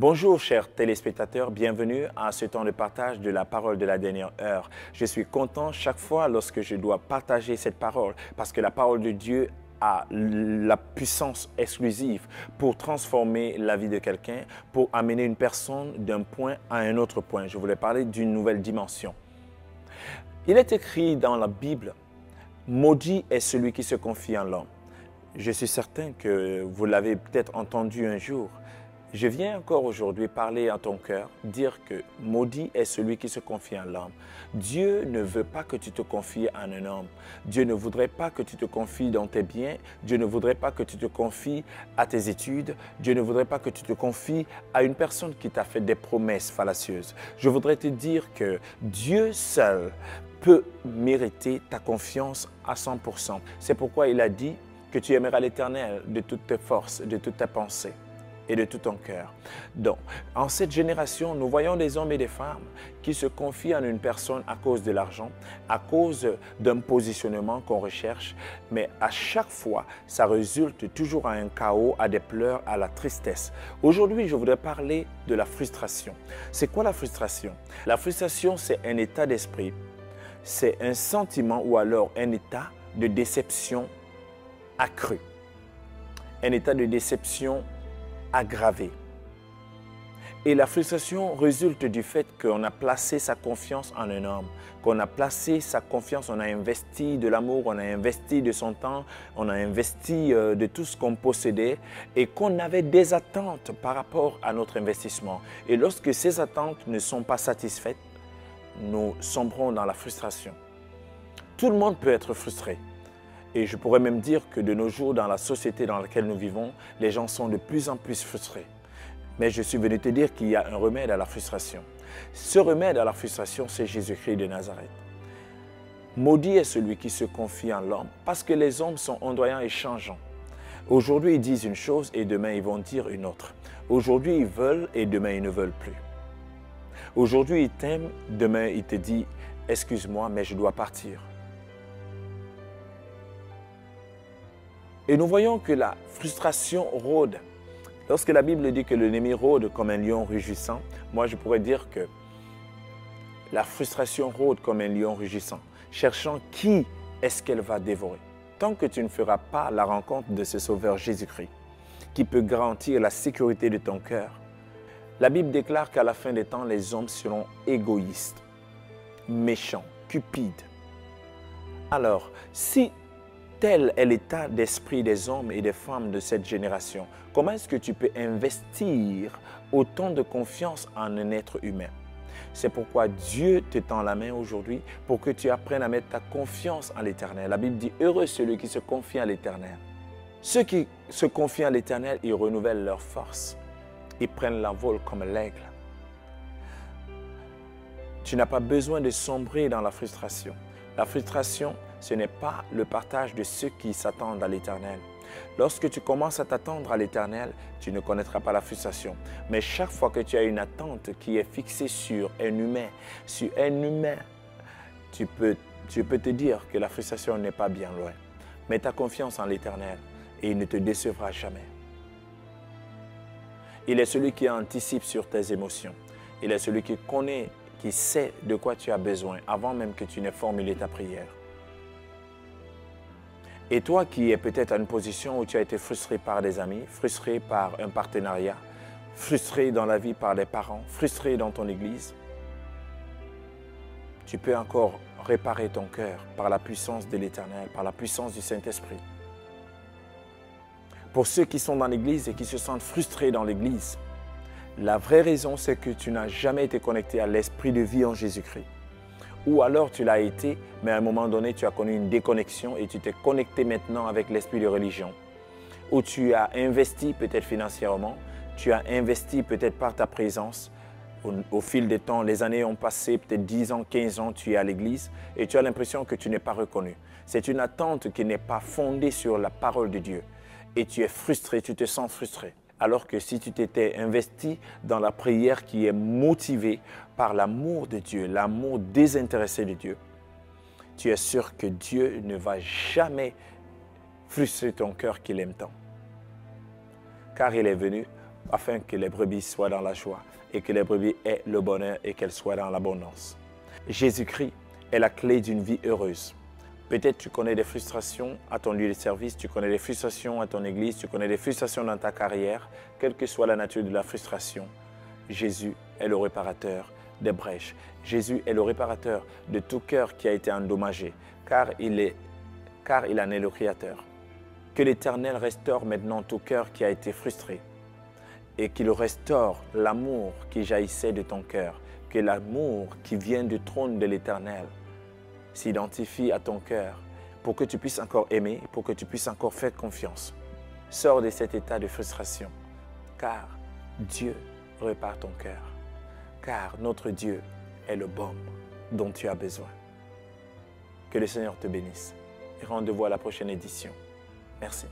Bonjour chers téléspectateurs, bienvenue à ce temps de partage de la parole de la dernière heure. Je suis content chaque fois lorsque je dois partager cette parole parce que la parole de Dieu a la puissance exclusive pour transformer la vie de quelqu'un, pour amener une personne d'un point à un autre point. Je voulais parler d'une nouvelle dimension. Il est écrit dans la Bible, « Maudit est celui qui se confie en l'homme ». Je suis certain que vous l'avez peut-être entendu un jour. Je viens encore aujourd'hui parler à ton cœur, dire que maudit est celui qui se confie en l'homme. Dieu ne veut pas que tu te confies en un homme. Dieu ne voudrait pas que tu te confies dans tes biens. Dieu ne voudrait pas que tu te confies à tes études. Dieu ne voudrait pas que tu te confies à une personne qui t'a fait des promesses fallacieuses. Je voudrais te dire que Dieu seul peut mériter ta confiance à 100%. C'est pourquoi il a dit que tu aimeras l'Éternel de toutes tes forces, de toutes tes pensées et de tout ton cœur. Donc, en cette génération, nous voyons des hommes et des femmes qui se confient en une personne à cause de l'argent, à cause d'un positionnement qu'on recherche, mais à chaque fois, ça résulte toujours à un chaos, à des pleurs, à la tristesse. Aujourd'hui, je voudrais parler de la frustration. C'est quoi la frustration? La frustration, c'est un état d'esprit, c'est un sentiment ou alors un état de déception accrue, un état de déception aggravé. Et la frustration résulte du fait qu'on a placé sa confiance en un homme, qu'on a placé sa confiance, on a investi de l'amour, on a investi de son temps, on a investi de tout ce qu'on possédait et qu'on avait des attentes par rapport à notre investissement. Et lorsque ces attentes ne sont pas satisfaites, nous sombrons dans la frustration. Tout le monde peut être frustré. Et je pourrais même dire que de nos jours, dans la société dans laquelle nous vivons, les gens sont de plus en plus frustrés. Mais je suis venu te dire qu'il y a un remède à la frustration. Ce remède à la frustration, c'est Jésus-Christ de Nazareth. Maudit est celui qui se confie en l'homme, parce que les hommes sont ondoyants et changeants. Aujourd'hui, ils disent une chose et demain, ils vont dire une autre. Aujourd'hui, ils veulent et demain, ils ne veulent plus. Aujourd'hui, ils t'aiment, demain, ils te disent « Excuse-moi, mais je dois partir ». Et nous voyons que la frustration rôde. Lorsque la Bible dit que l'ennemi rôde comme un lion rugissant, moi je pourrais dire que la frustration rôde comme un lion rugissant, cherchant qui est-ce qu'elle va dévorer. Tant que tu ne feras pas la rencontre de ce Sauveur Jésus-Christ, qui peut garantir la sécurité de ton cœur, la Bible déclare qu'à la fin des temps, les hommes seront égoïstes, méchants, cupides. Alors, si tel est l'état d'esprit des hommes et des femmes de cette génération, comment est-ce que tu peux investir autant de confiance en un être humain? C'est pourquoi Dieu te tend la main aujourd'hui pour que tu apprennes à mettre ta confiance en l'Éternel. La Bible dit « Heureux celui qui se confie en l'Éternel ». Ceux qui se confient en l'Éternel, ils renouvellent leur force. Ils prennent l'envol comme l'aigle. Tu n'as pas besoin de sombrer dans la frustration. La frustration, ce n'est pas le partage de ceux qui s'attendent à l'Éternel. Lorsque tu commences à t'attendre à l'Éternel, tu ne connaîtras pas la frustration. Mais chaque fois que tu as une attente qui est fixée sur un humain, tu peux te dire que la frustration n'est pas bien loin. Mets ta confiance en l'Éternel et il ne te décevra jamais. Il est celui qui anticipe sur tes émotions. Il est celui qui connaît, qui sait de quoi tu as besoin avant même que tu n'aies formulé ta prière. Et toi qui es peut-être à une position où tu as été frustré par des amis, frustré par un partenariat, frustré dans la vie par des parents, frustré dans ton église, tu peux encore réparer ton cœur par la puissance de l'Éternel, par la puissance du Saint-Esprit. Pour ceux qui sont dans l'église et qui se sentent frustrés dans l'église, la vraie raison, c'est que tu n'as jamais été connecté à l'esprit de vie en Jésus-Christ. Ou alors tu l'as été, mais à un moment donné, tu as connu une déconnexion et tu t'es connecté maintenant avec l'esprit de religion. Ou tu as investi peut-être financièrement, tu as investi peut-être par ta présence. Au fil des temps, les années ont passé, peut-être 10 ans, 15 ans, tu es à l'église et tu as l'impression que tu n'es pas reconnu. C'est une attente qui n'est pas fondée sur la parole de Dieu. Et tu es frustré, tu te sens frustré. Alors que si tu t'étais investi dans la prière qui est motivée par l'amour de Dieu, l'amour désintéressé de Dieu, tu es sûr que Dieu ne va jamais frustrer ton cœur qu'il aime tant. Car il est venu afin que les brebis soient dans la joie et que les brebis aient le bonheur et qu'elles soient dans l'abondance. Jésus-Christ est la clé d'une vie heureuse. Peut-être tu connais des frustrations à ton lieu de service, tu connais des frustrations à ton église, tu connais des frustrations dans ta carrière, quelle que soit la nature de la frustration. Jésus est le réparateur des brèches. Jésus est le réparateur de tout cœur qui a été endommagé, car il en est le Créateur. Que l'Éternel restaure maintenant tout cœur qui a été frustré et qu'il restaure l'amour qui jaillissait de ton cœur, que l'amour qui vient du trône de l'Éternel s'identifie à ton cœur pour que tu puisses encore aimer, pour que tu puisses encore faire confiance. Sors de cet état de frustration, car Dieu répare ton cœur, car notre Dieu est le baume dont tu as besoin. Que le Seigneur te bénisse et rendez-vous à la prochaine édition. Merci.